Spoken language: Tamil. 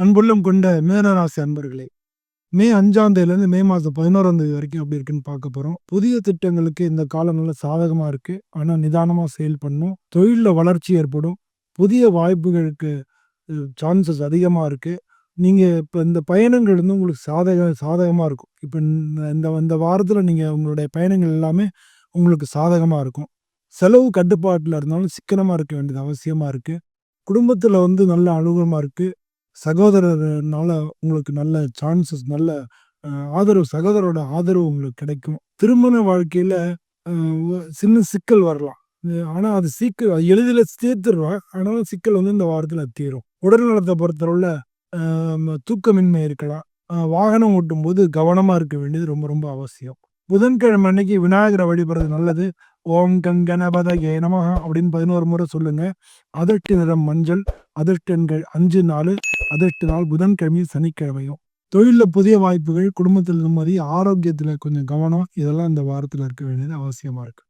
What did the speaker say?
அன்புள்ளம் கொண்ட மேனராசி அன்பர்களே, மே 5ஆம் தேதியிலேருந்து மே மாதம் 11ஆம் தேதி வரைக்கும் எப்படி இருக்குன்னு பார்க்க போறோம். புதிய திட்டங்களுக்கு இந்த காலம் நல்ல சாதகமா இருக்கு. ஆனா நிதானமா செயல்படணும். தொழில்ல வளர்ச்சி ஏற்படும். புதிய வாய்ப்புகளுக்கு சான்சஸ் அதிகமா இருக்கு. நீங்க இப்ப இந்த பயணங்கள் வந்து உங்களுக்கு சாதகமா இருக்கும். இப்ப இந்த இந்த வாரத்தில நீங்க உங்களுடைய பயணங்கள் எல்லாமே உங்களுக்கு சாதகமா இருக்கும். செலவு கட்டுப்பாட்டுல இருந்தாலும் சிக்கனமா இருக்க வேண்டியது அவசியமா இருக்கு. குடும்பத்தில வந்து நல்ல அனுகூலமா இருக்கு. சகோதரர்னால உங்களுக்கு நல்ல சான்சஸ் நல்ல அ ஆதரவு சகோதரரோட ஆதரவு உங்களுக்கு கிடைக்கும். திருமண வாழ்க்கையில அ சின்ன சிக்கல் வரலாம். ஆனா அது எளிதில தீர்த்துருவேன். ஆனாலும் சிக்கல் வந்து இந்த வாரத்தில தீரும். உடல் நலத்த பொறுத்தளவுல தூக்கமின்மை இருக்கலாம். வாகனம் ஓட்டும்போது கவனமா இருக்க வேண்டியது ரொம்ப ரொம்ப அவசியம். புதன்கிழமை அன்னைக்கு விநாயகர வழிபடுறது நல்லது. ஓம் கங்கணபதயே நமஹ அப்படின்னு 11 முறை சொல்லுங்க. அதிர்ஷ்ட நிறம் மஞ்சள். அதிர்ஷ்ட எண்கள் 5, 4. அதிர்ஷ்ட நாள் புதன்கிழமையும், சனிக்கிழமையும். தொழில்ல புதிய வாய்ப்புகள், குடும்பத்தில் நிம்மதி, ஆரோக்கியத்தில கொஞ்சம் கவனம். இதெல்லாம் இந்த வாரத்தில இருக்க வேண்டியது அவசியமா இருக்கு.